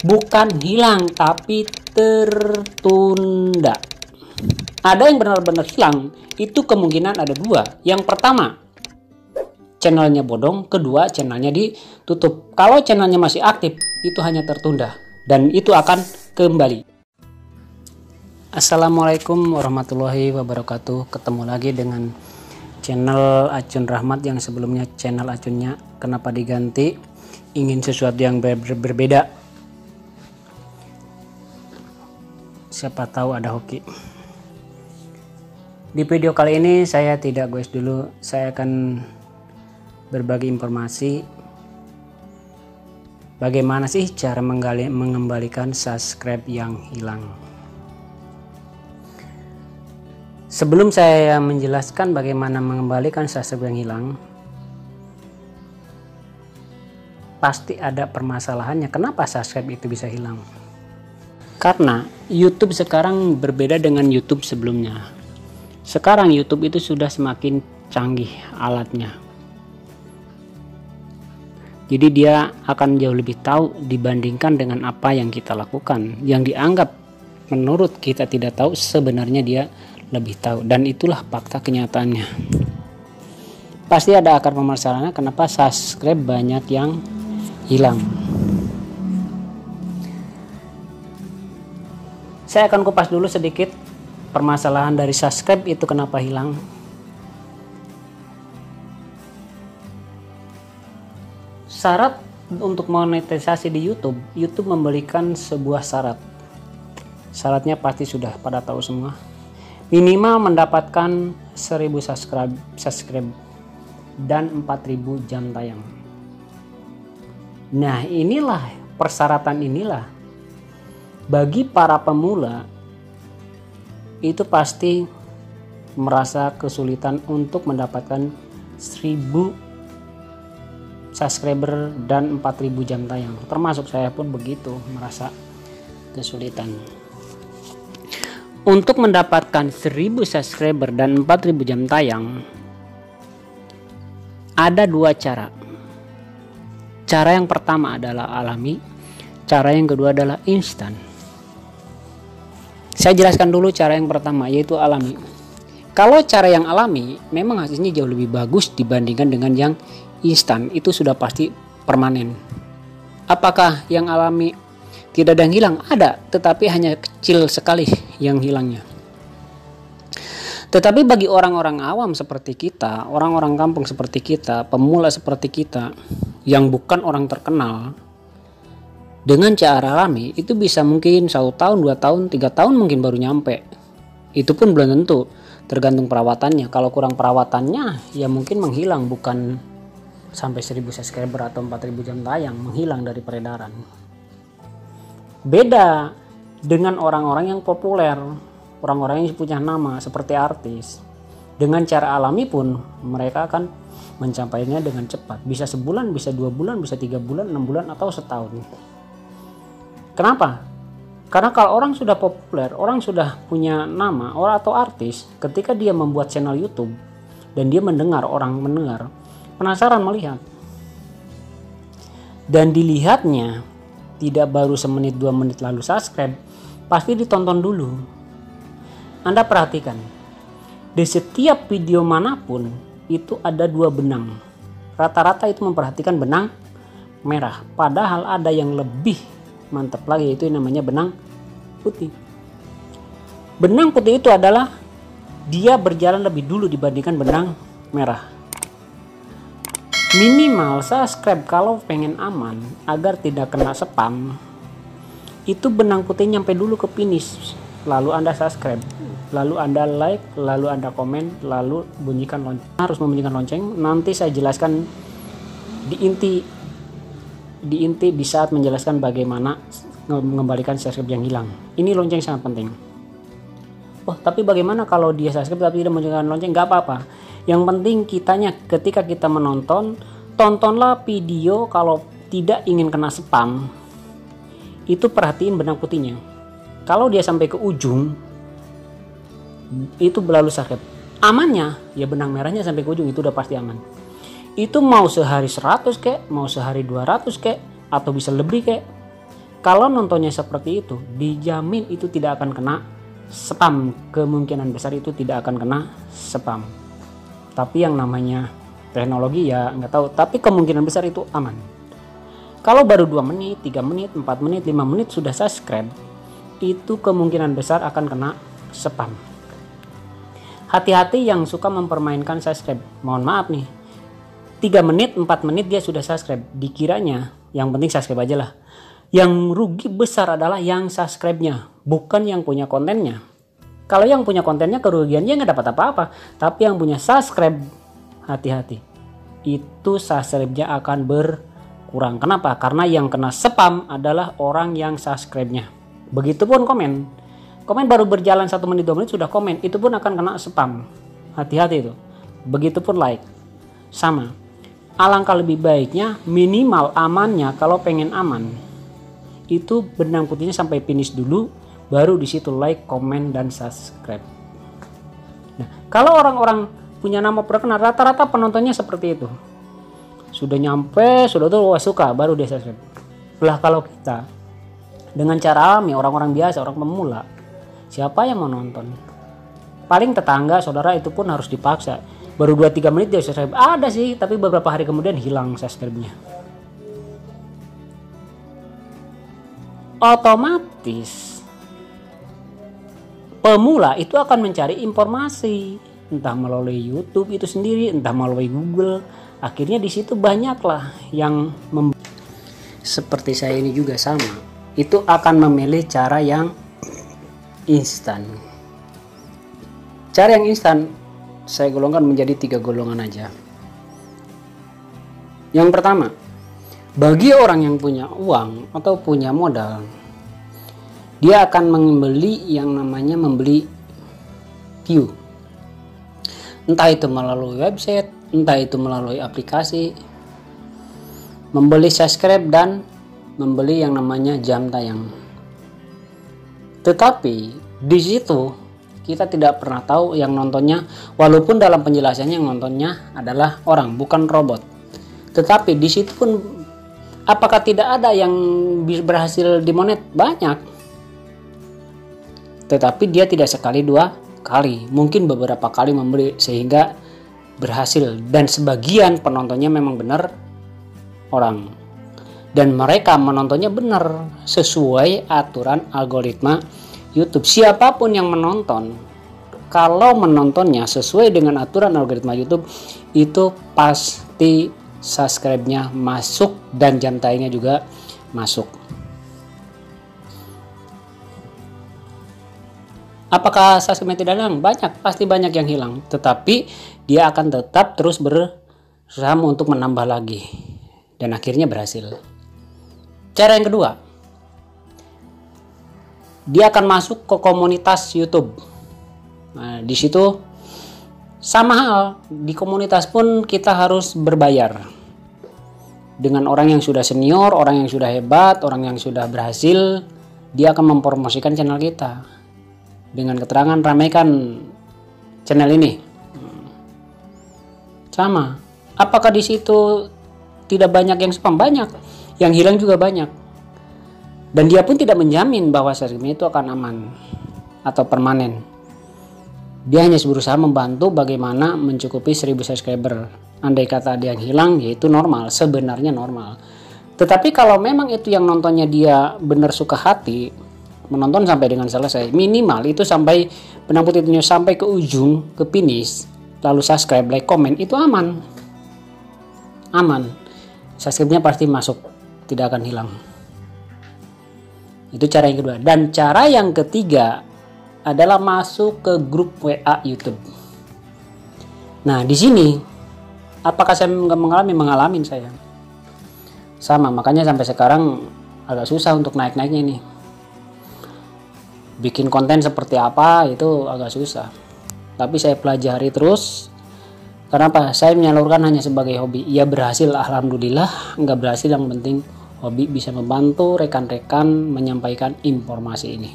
Bukan hilang, tapi tertunda. Ada yang benar-benar hilang, itu kemungkinan ada dua. Yang pertama, channelnya bodong. Kedua, channelnya ditutup. Kalau channelnya masih aktif, itu hanya tertunda. Dan itu akan kembali. Assalamualaikum warahmatullahi wabarakatuh. Ketemu lagi dengan channel Acun Rahmat yang sebelumnya channel Acunnya. Kenapa diganti? Ingin sesuatu yang berbeda. Siapa tahu ada hoki. Di video kali ini saya tidak goes dulu. Saya akan berbagi informasi bagaimana sih cara mengembalikan subscribe yang hilang. Sebelum saya menjelaskan bagaimana mengembalikan subscribe yang hilang, pasti ada permasalahannya. Kenapa subscribe itu bisa hilang? Karena YouTube sekarang berbeda dengan YouTube sebelumnya. Sekarang YouTube itu sudah semakin canggih alatnya. Jadi dia akan jauh lebih tahu dibandingkan dengan apa yang kita lakukan. Yang dianggap menurut kita tidak tahu, sebenarnya dia lebih tahu. Dan itulah fakta kenyataannya. Pasti ada akar permasalahannya kenapa subscribe banyak yang hilang. Saya akan kupas dulu sedikit permasalahan dari subscribe itu kenapa hilang. Syarat untuk monetisasi di YouTube, YouTube memberikan sebuah syarat. Syaratnya pasti sudah pada tahu semua. Minimal mendapatkan 1000 subscribe dan 4000 jam tayang. Nah, inilah persyaratan inilah. Bagi para pemula itu pasti merasa kesulitan untuk mendapatkan 1000 subscriber dan 4000 jam tayang. Termasuk saya pun begitu, merasa kesulitan. Untuk mendapatkan 1000 subscriber dan 4000 jam tayang ada dua cara. Cara yang pertama adalah alami, cara yang kedua adalah instan. Saya jelaskan dulu cara yang pertama, yaitu alami. Kalau cara yang alami memang hasilnya jauh lebih bagus dibandingkan dengan yang instan. Itu sudah pasti permanen. Apakah yang alami tidak ada yang hilang? Ada, tetapi hanya kecil sekali yang hilangnya. Tetapi bagi orang-orang awam seperti kita, orang-orang kampung seperti kita, pemula seperti kita yang bukan orang terkenal, dengan cara alami itu bisa mungkin 1 tahun, 2 tahun, 3 tahun mungkin baru nyampe. Itu pun belum tentu, tergantung perawatannya. Kalau kurang perawatannya ya mungkin menghilang, bukan sampai 1000 subscriber atau 4000 jam tayang, menghilang dari peredaran. Beda dengan orang-orang yang populer, orang-orang yang punya nama seperti artis. Dengan cara alami pun mereka akan mencapainya dengan cepat. Bisa sebulan, bisa 2 bulan, bisa 3 bulan, 6 bulan, atau setahun. Kenapa? Karena kalau orang sudah populer, orang sudah punya nama, orang atau artis, ketika dia membuat channel YouTube dan dia orang mendengar, penasaran melihat. Dan dilihatnya tidak baru semenit 2 menit lalu subscribe, pasti ditonton dulu. Anda perhatikan, di setiap video manapun itu ada 2 benang. Rata-rata itu memperhatikan benang merah, padahal ada yang lebih mantap lagi, itu namanya benang putih. Benang putih itu adalah dia berjalan lebih dulu dibandingkan benang merah. Minimal subscribe kalau pengen aman agar tidak kena spam, itu benang putih nyampe dulu ke finish, lalu Anda subscribe, lalu Anda like, lalu Anda komen, lalu bunyikan lonceng. Harus membunyikan lonceng. Nanti saya jelaskan di inti di saat menjelaskan bagaimana mengembalikan subscribe yang hilang. Ini lonceng sangat penting. Oh, tapi bagaimana kalau dia subscribe tapi tidak menunjukkan lonceng? Gak apa-apa. Yang penting ketika kita menonton, tontonlah video. Kalau tidak ingin kena spam, itu perhatiin benang putihnya. Kalau dia sampai ke ujung, itu berlalu subscribe. Amannya ya benang merahnya sampai ke ujung, itu udah pasti aman. Itu mau sehari 100 kek, mau sehari 200 kek, atau bisa lebih kek, Kalau nontonnya seperti itu, dijamin itu tidak akan kena spam. Kemungkinan besar itu tidak akan kena spam. Tapi yang namanya teknologi ya nggak tahu, tapi kemungkinan besar itu aman. Kalau baru 2 menit, 3 menit, 4 menit, 5 menit sudah subscribe, itu kemungkinan besar akan kena spam. Hati-hati yang suka mempermainkan subscribe. Mohon maaf nih, 3 menit, 4 menit dia sudah subscribe. Dikiranya yang penting subscribe aja lah. Yang rugi besar adalah yang subscribe-nya, bukan yang punya kontennya. Kalau yang punya kontennya kerugiannya nggak dapat apa-apa. Tapi yang punya subscribe, hati-hati. Itu subscribe-nya akan berkurang. Kenapa? Karena yang kena spam adalah orang yang subscribe-nya. Begitupun komen. Komen baru berjalan 1 menit 2 menit sudah komen, itu pun akan kena spam. Hati-hati itu. Begitupun like. Sama. Alangkah lebih baiknya minimal amannya, kalau pengen aman itu benang putihnya sampai finish dulu, baru di situ like, komen, dan subscribe. Nah, kalau orang-orang punya nama terkenal, rata-rata penontonnya seperti itu. Sudah nyampe, sudah tuh suka, baru dia subscribe. Lah kalau kita dengan cara alami, orang-orang biasa, orang pemula, siapa yang mau nonton? Paling tetangga, saudara, itu pun harus dipaksa. Baru 2-3 menit dia subscribe. Ada sih, tapi beberapa hari kemudian hilang subscribe-nya. Otomatis pemula itu akan mencari informasi, entah melalui YouTube itu sendiri, entah melalui Google. Akhirnya di situ banyaklah yang seperti saya ini juga sama. Itu akan memilih cara yang instan. Cara yang instan saya golongkan menjadi 3 golongan aja. Yang pertama, bagi orang yang punya uang atau punya modal, dia akan membeli yang namanya membeli view. Entah itu melalui website, entah itu melalui aplikasi, membeli subscribe dan membeli yang namanya jam tayang. Tetapi di situ kita tidak pernah tahu yang nontonnya, walaupun dalam penjelasannya yang nontonnya adalah orang, bukan robot. Tetapi di situ pun apakah tidak ada yang berhasil dimonet? Banyak. Tetapi dia tidak sekali 2 kali, mungkin beberapa kali membeli sehingga berhasil. Dan sebagian penontonnya memang benar orang. Dan mereka menontonnya benar sesuai aturan algoritma YouTube. Siapapun yang menonton, kalau menontonnya sesuai dengan aturan algoritma YouTube, itu pasti subscribe-nya masuk dan jam tayangnya juga masuk. Apakah subscribe-nya tidak hilang? Banyak, pasti banyak yang hilang. Tetapi dia akan tetap terus berusaha untuk menambah lagi. Dan akhirnya berhasil. Cara yang kedua, dia akan masuk ke komunitas YouTube. Nah, di situ sama hal, di komunitas pun kita harus berbayar. Dengan orang yang sudah senior, orang yang sudah hebat, orang yang sudah berhasil, dia akan mempromosikan channel kita dengan keterangan ramaikan channel ini. Sama. Apakah di situ tidak banyak yang spam? Banyak. Yang hilang juga banyak. Dan dia pun tidak menjamin bahwa subscribe itu akan aman atau permanen. Dia hanya berusaha membantu bagaimana mencukupi 1000 subscriber. Andai kata ada yang hilang, yaitu normal, sebenarnya normal. Tetapi kalau memang itu yang nontonnya dia benar suka hati, menonton sampai dengan selesai, minimal itu sampai benang putihnya sampai ke ujung, ke finish, lalu subscribe, like, komen, itu aman. Aman. Subscribe-nya pasti masuk, tidak akan hilang. Itu cara yang kedua. Dan cara yang ketiga adalah masuk ke grup WA YouTube. Nah, di sini apakah saya mengalami saya? Sama, makanya sampai sekarang agak susah untuk naik-naiknya ini. Bikin konten seperti apa itu agak susah. Tapi saya pelajari terus. Kenapa? Saya menyalurkan hanya sebagai hobi. Ya berhasil, alhamdulillah. Nggak berhasil, yang penting hobi bisa membantu rekan-rekan menyampaikan informasi ini.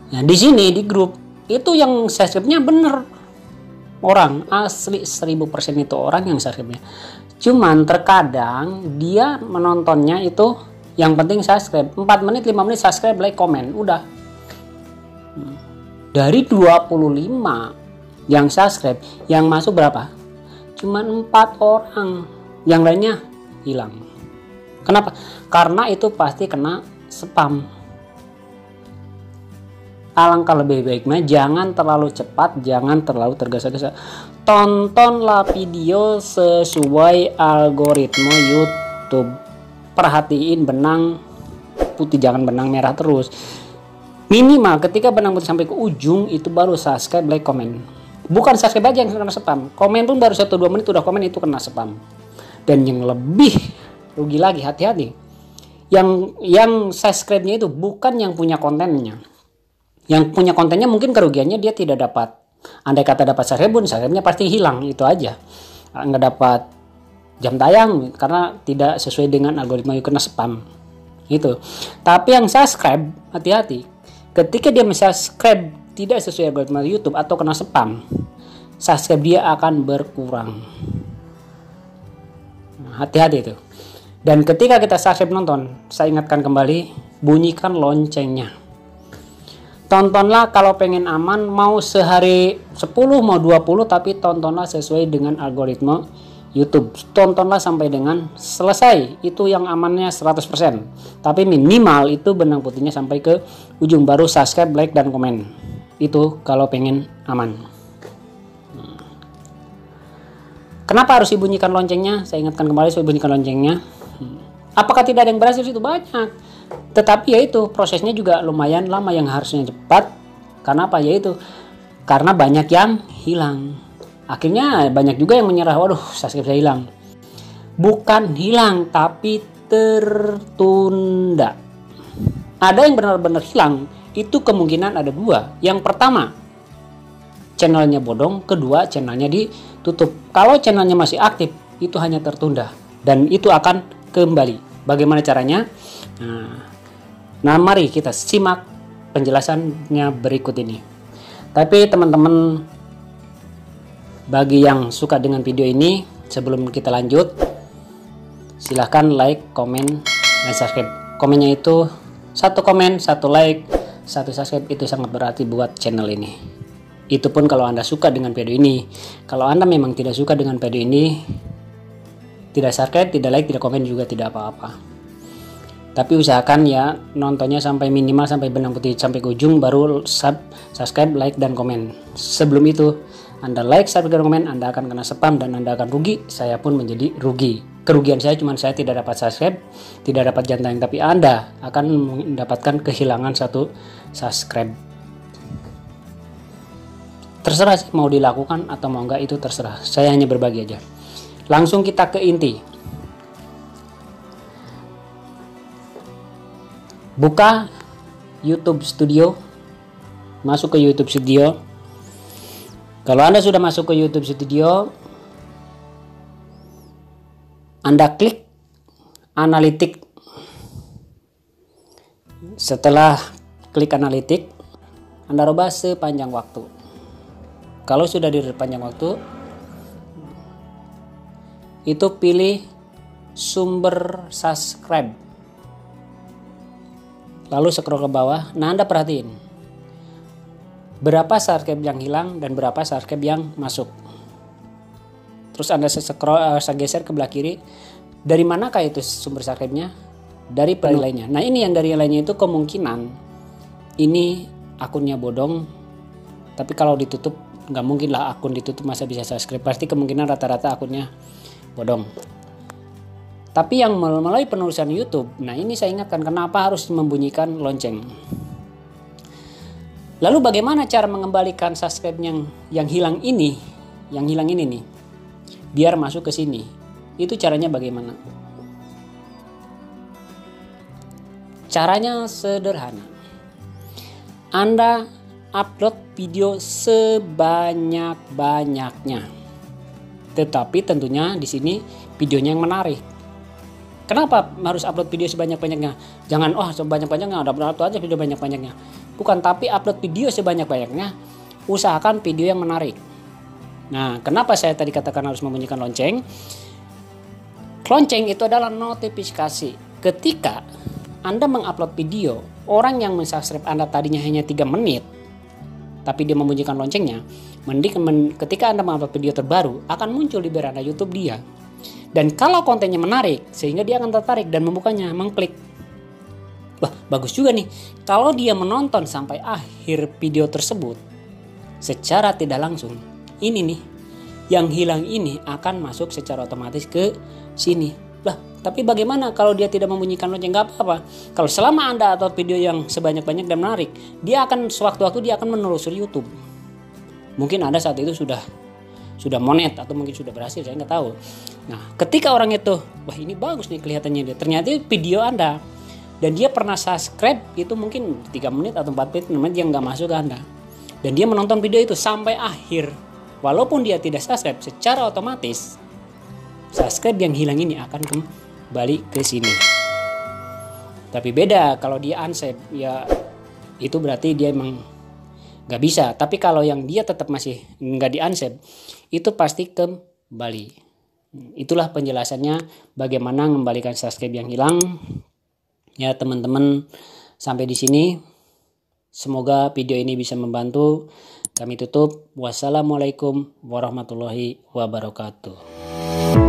Nah, di sini di grup itu yang subscribe-nya bener orang asli 1000% itu orang yang subscribe-nya. Cuman terkadang dia menontonnya itu yang penting subscribe. 4 menit, 5 menit subscribe, like, komen, udah. Dari 25 yang subscribe, yang masuk berapa? Cuman 4 orang. Yang lainnya hilang. Kenapa? Karena itu pasti kena spam. Alangkah lebih baiknya jangan terlalu cepat, jangan terlalu tergesa-gesa. Tontonlah video sesuai algoritma YouTube. Perhatiin benang putih, jangan benang merah terus. Minimal ketika benang putih sampai ke ujung itu baru subscribe, like, komen. Bukan subscribe aja yang kena spam. Komen pun baru 1-2 menit udah komen, itu kena spam. Dan yang lebih rugi lagi, hati-hati. Yang subscribe-nya itu bukan yang punya kontennya. Yang punya kontennya mungkin kerugiannya dia tidak dapat. Andai kata dapat subscribe-nya pasti hilang, itu aja. Nggak dapat jam tayang karena tidak sesuai dengan algoritma, kena spam. Itu. Tapi yang subscribe, hati-hati. Ketika dia subscribe tidak sesuai algoritma YouTube atau kena spam, subscribe dia akan berkurang. Hati-hati itu. Dan ketika kita subscribe nonton, saya ingatkan kembali, bunyikan loncengnya. Tontonlah kalau pengen aman, mau sehari 10 mau 20, tapi tontonlah sesuai dengan algoritma YouTube. Tontonlah sampai dengan selesai, itu yang amannya 100%. Tapi minimal itu benang putihnya sampai ke ujung, baru subscribe, like, dan komen. Itu kalau pengen aman. Kenapa harus dibunyikan loncengnya? Saya ingatkan kembali, saya bunyikan loncengnya. Apakah tidak ada yang berhasil? Itu banyak. Tetapi ya itu prosesnya juga lumayan lama, yang harusnya cepat. Karena apa? Ya itu karena banyak yang hilang. Akhirnya banyak juga yang menyerah. Waduh, subscribe saya hilang. Bukan hilang, tapi tertunda. Ada yang benar-benar hilang. Itu kemungkinan ada 2. Yang pertama, channelnya bodong. Kedua, channelnya ditutup. Kalau channelnya masih aktif, itu hanya tertunda. Dan itu akan kembali. Bagaimana caranya? Nah, mari kita simak penjelasannya berikut ini. Tapi teman-teman, bagi yang suka dengan video ini, sebelum kita lanjut, silahkan like, komen, dan subscribe. Komennya itu 1 komen, 1 like, 1 subscribe, itu sangat berarti buat channel ini. Itu pun kalau Anda suka dengan video ini. Kalau Anda memang tidak suka dengan video ini, tidak subscribe, tidak like, tidak komen juga tidak apa-apa. Tapi usahakan ya nontonnya sampai minimal sampai benang putih sampai ke ujung, baru subscribe, like, dan komen. Sebelum itu Anda like, subscribe, dan komen, Anda akan kena spam dan Anda akan rugi. Saya pun menjadi rugi. Kerugian saya cuma saya tidak dapat subscribe, tidak dapat jam tayang, tapi Anda akan mendapatkan kehilangan 1 subscribe. Terserah sih mau dilakukan atau mau enggak, itu terserah. Saya hanya berbagi aja. Langsung kita ke inti. Buka YouTube Studio, masuk ke YouTube Studio. Kalau Anda sudah masuk ke YouTube Studio, Anda klik analitik. Setelah klik analitik, Anda rubah sepanjang waktu. Kalau sudah di sepanjang waktu, itu pilih sumber subscribe. Lalu scroll ke bawah. Nah, Anda perhatiin berapa subscribe yang hilang dan berapa subscribe yang masuk. Terus Anda saya geser ke belah kiri. Dari manakah itu sumber subscribe-nya? Dari penilainya. Nah, ini yang dari lainnya itu kemungkinan ini akunnya bodong. Tapi kalau ditutup, nggak mungkin lah akun ditutup masa bisa subscribe. Pasti kemungkinan rata-rata akunnya bodong. Tapi yang melalui penulisan YouTube, nah ini saya ingatkan kenapa harus membunyikan lonceng. Lalu bagaimana cara mengembalikan subscribe yang hilang ini? Yang hilang ini nih, biar masuk ke sini. Itu caranya bagaimana? Caranya sederhana. Anda upload video sebanyak-banyaknya. Tetapi tentunya di sini videonya yang menarik. Kenapa harus upload video sebanyak-banyaknya? Jangan sebanyak-banyaknya, upload aja video banyak-banyaknya. Bukan, tapi upload video sebanyak-banyaknya, usahakan video yang menarik. Nah, kenapa saya tadi katakan harus membunyikan lonceng? Lonceng itu adalah notifikasi. Ketika Anda mengupload video, orang yang mensubscribe Anda tadinya hanya 3 menit, tapi dia membunyikan loncengnya, ketika Anda mengupload video terbaru, akan muncul di beranda YouTube dia. Dan kalau kontennya menarik, sehingga dia akan tertarik dan membukanya, mengklik. Wah, bagus juga nih. Kalau dia menonton sampai akhir video tersebut, secara tidak langsung, ini nih, yang hilang ini akan masuk secara otomatis ke sini. Lah, tapi bagaimana kalau dia tidak membunyikan lonceng? Gak apa-apa. Kalau selama Anda upload video yang sebanyak-banyak dan menarik, dia akan sewaktu-waktu dia akan menelusuri YouTube. Mungkin Anda saat itu sudah monet atau mungkin sudah berhasil, saya nggak tahu. Nah, ketika orang itu, wah ini bagus nih kelihatannya dia, ternyata video Anda dan dia pernah subscribe itu mungkin 3 menit atau 4 menit yang nggak masuk ke Anda, dan dia menonton video itu sampai akhir, walaupun dia tidak subscribe, secara otomatis subscribe yang hilang ini akan kembali ke sini. Tapi beda kalau dia unsub, ya itu berarti dia emang nggak bisa. Tapi kalau yang dia tetap masih nggak di unsub, itu pasti kembali. Itulah penjelasannya bagaimana mengembalikan subscribe yang hilang. Ya teman-teman, sampai di sini. Semoga video ini bisa membantu. Kami tutup. Wassalamualaikum warahmatullahi wabarakatuh.